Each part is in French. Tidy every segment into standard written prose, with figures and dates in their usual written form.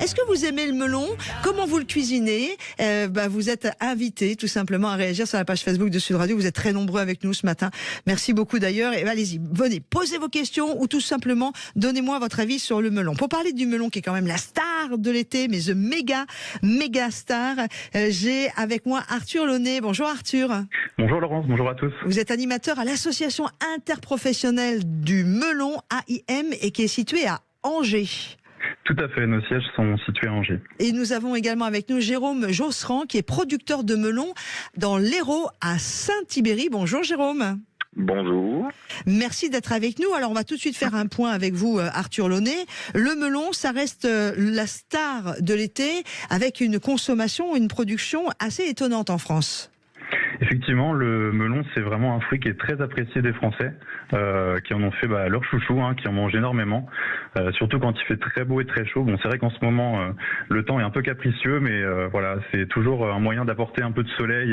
Est-ce que vous aimez le melon? Comment vous le cuisinez? Vous êtes invité tout simplement à réagir sur la page Facebook de Sud Radio. Vous êtes très nombreux avec nous ce matin. Merci beaucoup d'ailleurs. Et allez-y, venez, posez vos questions ou tout simplement donnez-moi votre avis sur le melon. Pour parler du melon qui est quand même la star de l'été, mais the méga star, j'ai avec moi Arthur Launay. Bonjour Arthur. Bonjour Laurence, bonjour à tous. Vous êtes animateur à l'association interprofessionnelle du melon AIM et qui est située à Angers. Tout à fait, nos sièges sont situés à Angers. Et nous avons également avec nous Jérôme Josserand, qui est producteur de melons dans l'Hérault à Saint-Thibéry. Bonjour Jérôme. Bonjour. Merci d'être avec nous. Alors on va tout de suite faire un point avec vous Arthur Launay. Le melon, ça reste la star de l'été avec une consommation, une production assez étonnante en France. Effectivement, le melon, c'est vraiment un fruit qui est très apprécié des Français, qui en ont fait leur chouchou, qui en mangent énormément, surtout quand il fait très beau et très chaud. Bon, c'est vrai qu'en ce moment, le temps est un peu capricieux, mais voilà, c'est toujours un moyen d'apporter un peu de soleil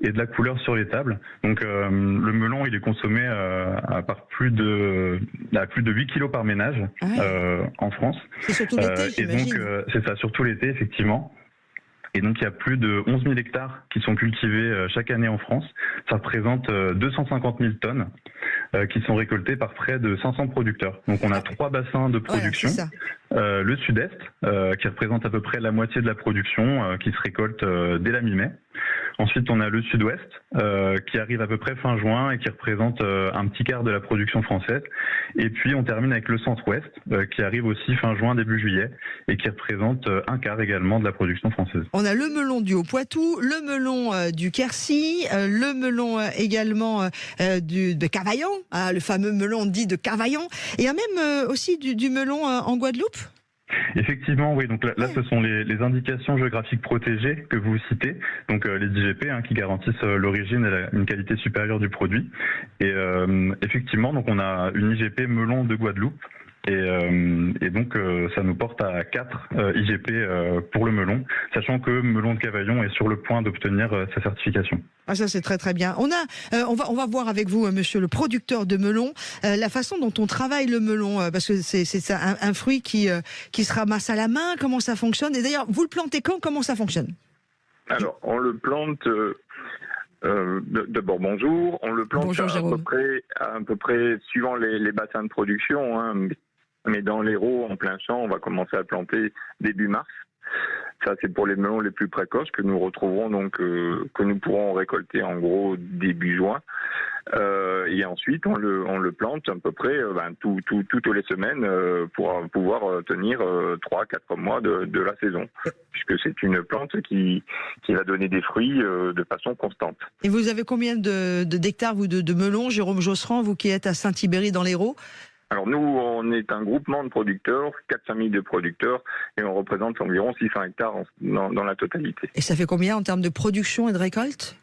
et de la couleur sur les tables. Donc, le melon, il est consommé à plus de 8 kilos par ménage en France. C'est surtout l'été, j'imagine. Et donc, c'est ça, surtout l'été, effectivement. Et donc, il y a plus de 11 000 hectares qui sont cultivés chaque année en France. Ça représente 250 000 tonnes qui sont récoltées par près de 500 producteurs. Donc, on a 3 bassins de production. Le sud-est, qui représente à peu près la moitié de la production, qui se récolte dès la mi-mai. Ensuite, on a le sud-ouest, qui arrive à peu près fin juin et qui représente un petit quart de la production française. Et puis, on termine avec le centre-ouest, qui arrive aussi fin juin, début juillet, et qui représente un quart également de la production française. On a le melon du Haut-Poitou, le melon du Quercy, le melon également de Cavaillon, le fameux melon dit de Cavaillon. Et il y a même aussi du melon en Guadeloupe. Effectivement, oui. Donc là, ce sont les indications géographiques protégées que vous citez, donc les IGP qui garantissent l'origine et une qualité supérieure du produit. Et effectivement, donc on a une IGP melon de Guadeloupe. Et donc ça nous porte à 4 IGP pour le melon, sachant que melon de Cavaillon est sur le point d'obtenir sa certification. Ah, ça c'est très très bien. On va voir avec vous, monsieur le producteur de melon, la façon dont on travaille le melon, parce que c'est un fruit qui se ramasse à la main. Comment ça fonctionne? Et d'ailleurs, vous le plantez quand? Comment ça fonctionne? Alors, on le plante. D'abord bonjour. On le plante à peu près suivant les bassins de production. Mais dans l'Hérault, en plein champ, on va commencer à planter début mars. Ça, c'est pour les melons les plus précoces que nous retrouverons donc que nous pourrons récolter en gros début juin. Et ensuite, on le plante à peu près toutes les semaines pour pouvoir tenir 3-4 mois de la saison, puisque c'est une plante qui va donner des fruits de façon constante. Et vous avez combien d'hectares vous de melons, Jérôme Josserand, vous qui êtes à Saint-Thibéry dans l'Hérault? Alors nous, on est un groupement de producteurs, 4 familles de producteurs, et on représente environ 600 hectares dans la totalité. Et ça fait combien en termes de production et de récolte?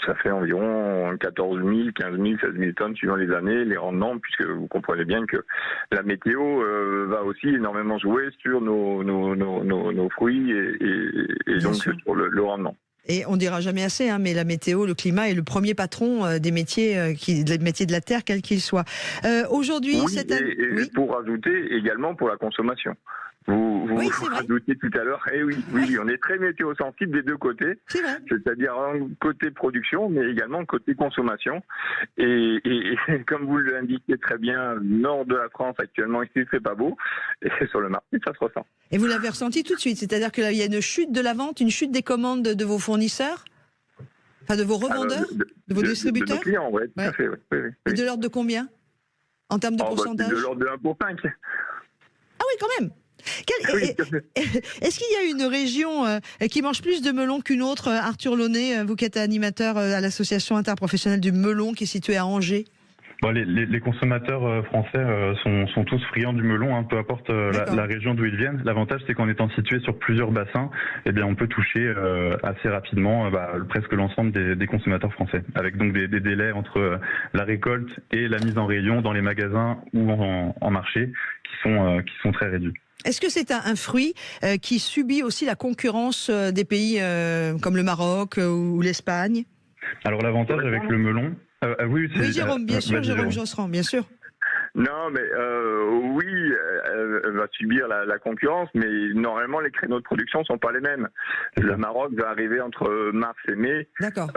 Ça fait environ 14 000, 15 000, 16 000 tonnes suivant les années, les rendements, puisque vous comprenez bien que la météo va aussi énormément jouer sur nos fruits et donc sur le rendement. Et on dira jamais assez, mais la météo, le climat est le premier patron des métiers de la terre, quel qu'il soit. Aujourd'hui, oui. Pour ajouter également pour la consommation. Vous rajoutiez tout à l'heure, oui, on est très météo-sensible des deux côtés, c'est-à-dire côté production, mais également côté consommation. Et comme vous l'indiquez très bien, nord de la France actuellement, ici, il fait pas beau, et sur le marché, ça se ressent. Et vous l'avez ressenti tout de suite, c'est-à-dire qu'il y a une chute de la vente, une chute des commandes de vos fournisseurs, enfin de vos revendeurs, de vos distributeurs, de nos clients, oui, tout à fait. Oui. Et de l'ordre de combien en termes de pourcentage? De l'ordre de 1 pour 5. Ah oui, quand même. Est-ce qu'il y a une région qui mange plus de melons qu'une autre, Arthur Launay, vous qui êtes animateur à l'association interprofessionnelle du melon qui est située à Angers? Les consommateurs français sont tous friands du melon, peu importe la région d'où ils viennent. L'avantage, c'est qu'en étant situé sur plusieurs bassins, on peut toucher assez rapidement presque l'ensemble des consommateurs français, avec donc des délais entre la récolte et la mise en rayon dans les magasins ou en marché qui sont très réduits. Est-ce que c'est un fruit qui subit aussi la concurrence des pays comme le Maroc ou l'Espagne? Alors l'avantage avec le melon... oui, Jérôme, bien sûr, Jérôme Josserand, bien sûr. Non, mais oui, elle va subir la concurrence, mais normalement les créneaux de production sont pas les mêmes. Le Maroc va arriver entre mars et mai. D'accord.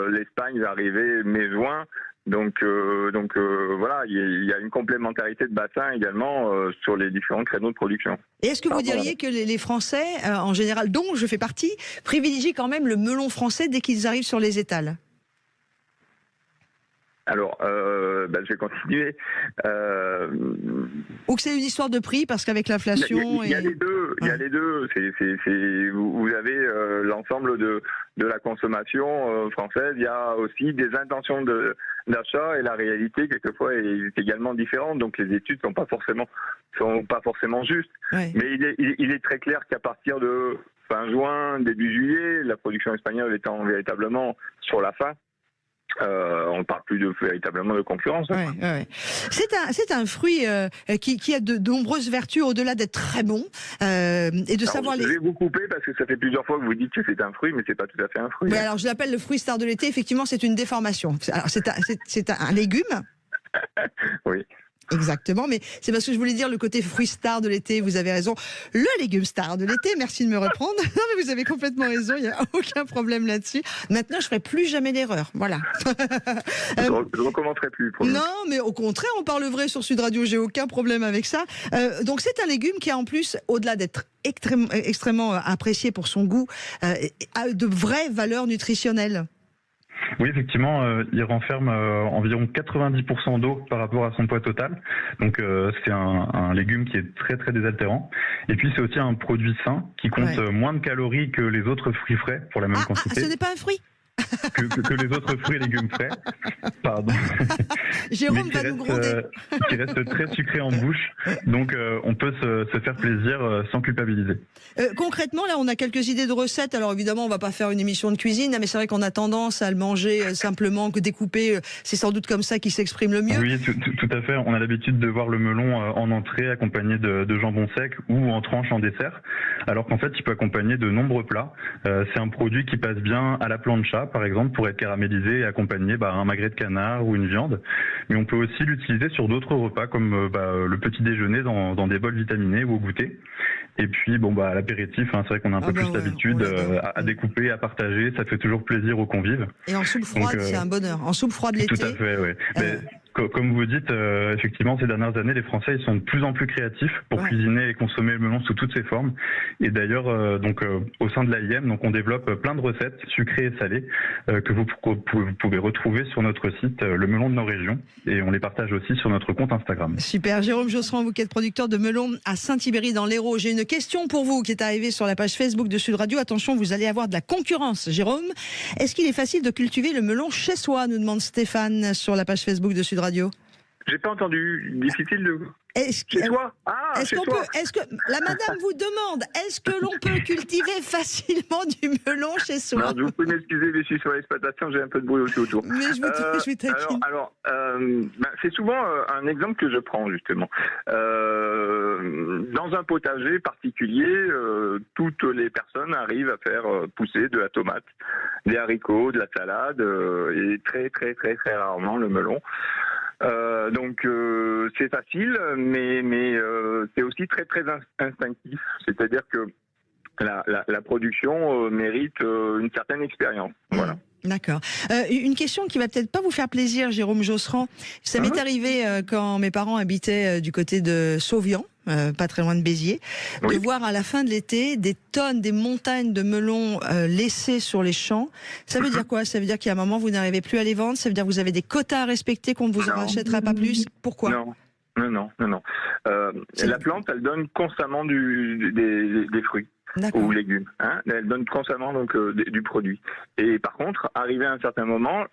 L'Espagne va arriver mai-juin. Donc voilà, il y a une complémentarité de bassin également sur les différents créneaux de production. Et est-ce que vous diriez que les Français, en général, dont je fais partie, privilégient quand même le melon français dès qu'ils arrivent sur les étals ? Alors, je vais continuer. Ou que c'est une histoire de prix, parce qu'avec l'inflation... Il y a les deux. Il y a les deux. Vous avez l'ensemble de la consommation française. Il y a aussi des intentions d'achat et la réalité, quelquefois, est également différente. Donc, les études sont pas forcément justes. Ouais. Mais il est très clair qu'à partir de fin juin, début juillet, la production espagnole étant véritablement sur la fin, on ne parle plus véritablement de concurrence. Ouais, ouais. C'est un fruit qui a de nombreuses vertus au-delà d'être très bon et de savoir. Je vais vous couper parce que ça fait plusieurs fois que vous dites que c'est un fruit, mais c'est pas tout à fait un fruit. Oui, alors je l'appelle le fruit star de l'été. Effectivement, c'est une déformation. Alors c'est un légume. Oui. Exactement, mais c'est parce que je voulais dire le côté fruit star de l'été, vous avez raison. Le légume star de l'été, merci de me reprendre. Non mais vous avez complètement raison, il n'y a aucun problème là-dessus. Maintenant, je ne ferai plus jamais d'erreur, voilà. Je ne recommencerai plus. Non, mais au contraire, on parle vrai sur Sud Radio, j'ai aucun problème avec ça. Donc c'est un légume qui a en plus, au-delà d'être extrêmement apprécié pour son goût, a de vraies valeurs nutritionnelles. Oui, effectivement, il renferme environ 90% d'eau par rapport à son poids total. Donc c'est un légume qui est très très désaltérant. Et puis c'est aussi un produit sain qui compte moins de calories que les autres fruits frais pour la même quantité. Ce n'est pas un fruit que les autres fruits et légumes frais. Pardon. Jérôme va nous gronder. Qui reste très sucré en bouche. Donc on peut se faire plaisir sans culpabiliser. Concrètement, là, on a quelques idées de recettes. Alors évidemment, on va pas faire une émission de cuisine, mais c'est vrai qu'on a tendance à le manger simplement, que découpé. C'est sans doute comme ça qu'il s'exprime le mieux. Oui, tout à fait. On a l'habitude de voir le melon en entrée accompagné de jambon sec ou en tranche en dessert. Alors qu'en fait, il peut accompagner de nombreux plats. C'est un produit qui passe bien à la plancha, par exemple, pour être caramélisé et accompagner un magret de canard ou une viande. Mais on peut aussi l'utiliser sur d'autres repas, comme le petit déjeuner dans des bols vitaminés ou au goûter. Et puis, à l'apéritif, c'est vrai qu'on a un peu plus d'habitude à découper, à partager. Ça fait toujours plaisir aux convives. Et en soupe froide, c'est un bonheur. En soupe froide l'été. Tout à fait, oui. Comme vous dites, effectivement, ces dernières années, les Français ils sont de plus en plus créatifs pour cuisiner et consommer le melon sous toutes ses formes. Et d'ailleurs, au sein de l'AIM, on développe plein de recettes sucrées et salées que vous pouvez retrouver sur notre site Le Melon de nos régions. Et on les partage aussi sur notre compte Instagram. Super. Jérôme Josserand, vous qui êtes producteur de melon à Saint-Thibéry dans l'Hérault. J'ai une question pour vous qui est arrivée sur la page Facebook de Sud Radio. Attention, vous allez avoir de la concurrence. Jérôme, est-ce qu'il est facile de cultiver le melon chez soi, nous demande Stéphane sur la page Facebook de Sud Radio. J'ai pas entendu. Difficile de... Chez toi. Est-ce que la madame vous demande, est-ce que l'on peut cultiver facilement du melon chez soi? Non, vous pouvez m'excuser, mais je suis sur l'exploitation, j'ai un peu de bruit autour. Mais je vous taquine. Alors, c'est souvent un exemple que je prends justement. Dans un potager particulier, toutes les personnes arrivent à faire pousser de la tomate, des haricots, de la salade, et très très très très rarement le melon. Donc c'est facile, mais c'est aussi très très instinctif. C'est-à-dire que la production mérite une certaine expérience. Voilà. D'accord. Une question qui va peut-être pas vous faire plaisir, Jérôme Josserand. Ça m'est arrivé quand mes parents habitaient du côté de Sauvian, pas très loin de Béziers, de voir à la fin de l'été des tonnes, des montagnes de melons laissés sur les champs. Ça veut dire quoi? Ça veut dire qu'à un moment vous n'arrivez plus à les vendre? Ça veut dire que vous avez des quotas à respecter, qu'on ne vous en rachètera pas plus? Pourquoi? Non. La plante, elle donne constamment des fruits. Ou légumes. Elle donne constamment du produit. Et par contre, arrivé à un certain moment,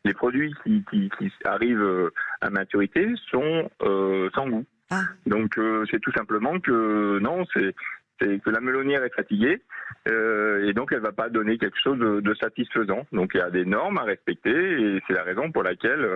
les produits qui arrivent à maturité sont sans goût. Donc c'est tout simplement que que la melonnière est fatiguée et donc elle va pas donner quelque chose de satisfaisant. Donc il y a des normes à respecter et c'est la raison pour laquelle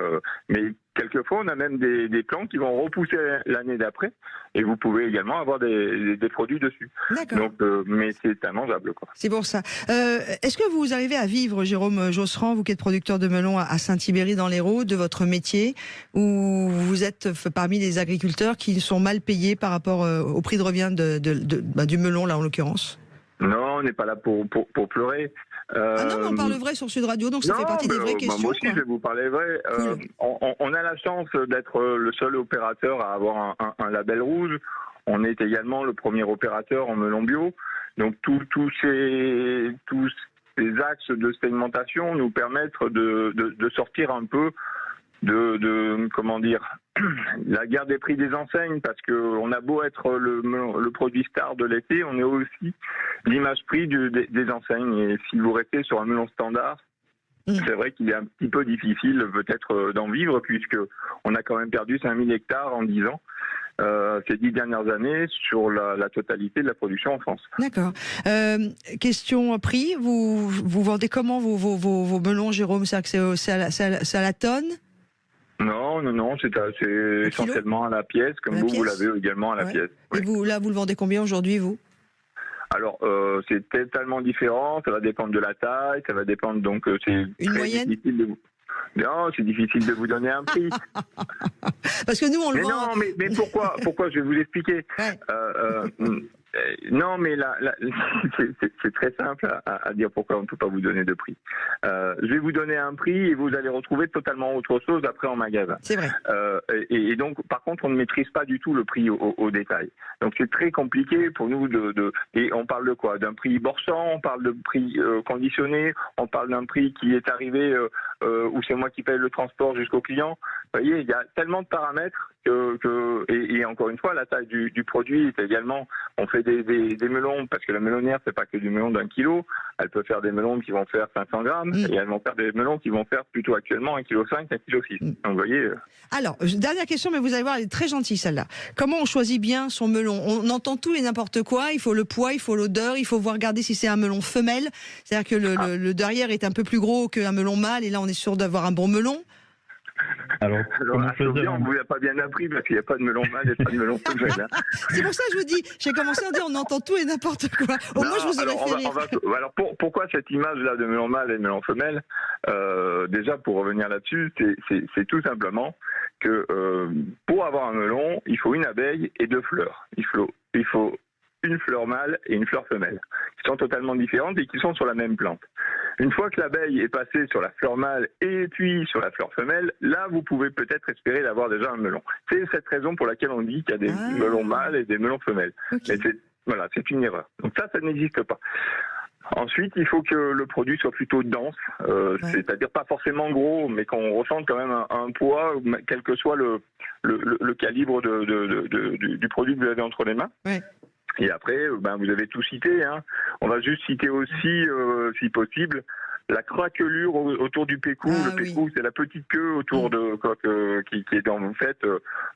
mais quelquefois, on a même des plants qui vont repousser l'année d'après, et vous pouvez également avoir des produits dessus. Donc, mais c'est immangeable, quoi. C'est pour ça. Est-ce que vous arrivez à vivre, Jérôme Josserand, vous qui êtes producteur de melons à Saint-Thibéry dans l'Hérault, de votre métier, ou vous êtes parmi les agriculteurs qui sont mal payés par rapport au prix de revient du melon, là, en l'occurrence? Non, on n'est pas là pour pleurer. Ah non, on parle vrai sur Sud Radio, donc ça fait partie des vraies questions. Moi aussi, je vais vous parler vrai. Cool. On a la chance d'être le seul opérateur à avoir un label rouge. On est également le premier opérateur en melon bio. Donc tous ces axes de segmentation nous permettent de sortir un peu comment dire, la guerre des prix des enseignes, parce que on a beau être le produit star de l'été, on est aussi l'image prix des enseignes. Et si vous restez sur un melon standard, c'est vrai qu'il est un petit peu difficile peut-être d'en vivre, puisque on a quand même perdu 5000 hectares en 10 ans. Ces 10 dernières années sur la totalité de la production en France. D'accord. Question prix, vous vendez comment vos melons, Jérôme? C'est à la tonne? Non, c'est essentiellement à la pièce, comme vous l'avez également à la pièce. Et vous le vendez combien aujourd'hui, vous? Alors, c'est totalement différent, ça va dépendre de la taille, ça va dépendre, donc c'est une moyenne? Non, c'est difficile de vous donner un prix. Parce que nous, on le vend... Non, mais pourquoi? Je vais vous expliquer. Ouais. Non, mais là c'est très simple à dire pourquoi on ne peut pas vous donner de prix. Je vais vous donner un prix et vous allez retrouver totalement autre chose après en magasin. C'est vrai. Et donc, par contre, on ne maîtrise pas du tout le prix au détail. Donc, c'est très compliqué pour nous et on parle de quoi? D'un prix boursiant, on parle de prix conditionné, on parle d'un prix qui est arrivé où c'est moi qui paye le transport jusqu'au client. Vous voyez, il y a tellement de paramètres et encore une fois, la taille du produit est également. On fait des melons, parce que la melonnière, c'est pas que du melon d'1 kilo. Elle peut faire des melons qui vont faire 500 grammes, et elles vont faire des melons qui vont faire plutôt actuellement 1,5 kg, 1,6 kg. Donc, vous voyez. Alors, dernière question, mais vous allez voir, elle est très gentille, celle-là. Comment on choisit bien son melon? On entend tout et n'importe quoi. Il faut le poids, il faut l'odeur, il faut voir regarder si c'est un melon femelle. C'est-à-dire que le derrière est un peu plus gros qu'un melon mâle, et là, on est sûr d'avoir un bon melon. Alors on vous a pas bien appris, parce qu'il n'y a pas de melon mâle et pas de melon femelle. C'est pour ça que je vous dis, j'ai commencé à dire on entend tout et n'importe quoi. Au moins je vous aurais fait rire. Alors pourquoi cette image-là de melon mâle et de melon femelle? Déjà, pour revenir là-dessus, c'est tout simplement que pour avoir un melon, il faut une abeille et 2 fleurs. Il faut une fleur mâle et une fleur femelle, qui sont totalement différentes et qui sont sur la même plante. Une fois que l'abeille est passée sur la fleur mâle et puis sur la fleur femelle, là, vous pouvez peut-être espérer d'avoir déjà un melon. C'est cette raison pour laquelle on dit qu'il y a des melons mâles et des melons femelles. Okay. Mais c'est une erreur. Donc ça n'existe pas. Ensuite, il faut que le produit soit plutôt dense, c'est-à-dire pas forcément gros, mais qu'on ressente quand même un poids, quel que soit le calibre du produit que vous avez entre les mains. Ouais. Et après, vous avez tout cité. Hein. On va juste citer aussi, si possible, la craquelure autour du pécou. Le pécou, c'est la petite queue autour qui est dans fait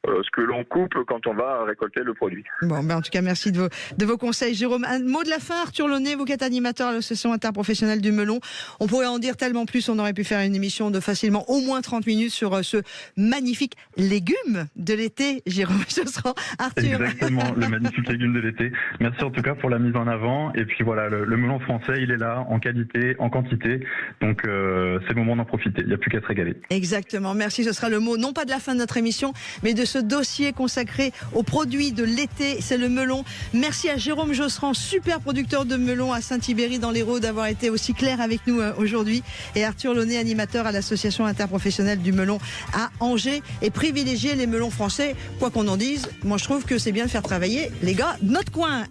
ce que l'on coupe quand on va récolter le produit. Bon, en tout cas, merci de vos conseils, Jérôme. Un mot de la fin, Arthur Launay, vous qui êtes animateur à l'Association interprofessionnelle du melon. On pourrait en dire tellement plus. On aurait pu faire une émission de facilement au moins 30 minutes sur ce magnifique légume de l'été, Jérôme Josserand. Arthur. Exactement, le magnifique légume de l'été. Merci en tout cas pour la mise en avant. Et puis voilà, le melon français, il est là en qualité, en quantité. Donc c'est le moment d'en profiter, il n'y a plus qu'à se régaler. Exactement, merci, ce sera le mot, non pas de la fin de notre émission, mais de ce dossier consacré aux produits de l'été, c'est le melon. Merci à Jérôme Josserand, super producteur de melon à Saint-Thibéry dans l'Hérault, d'avoir été aussi clair avec nous aujourd'hui. Et Arthur Launay, animateur à l'Association interprofessionnelle du melon à Angers. Et privilégier les melons français, quoi qu'on en dise, moi je trouve que c'est bien de faire travailler les gars de notre coin.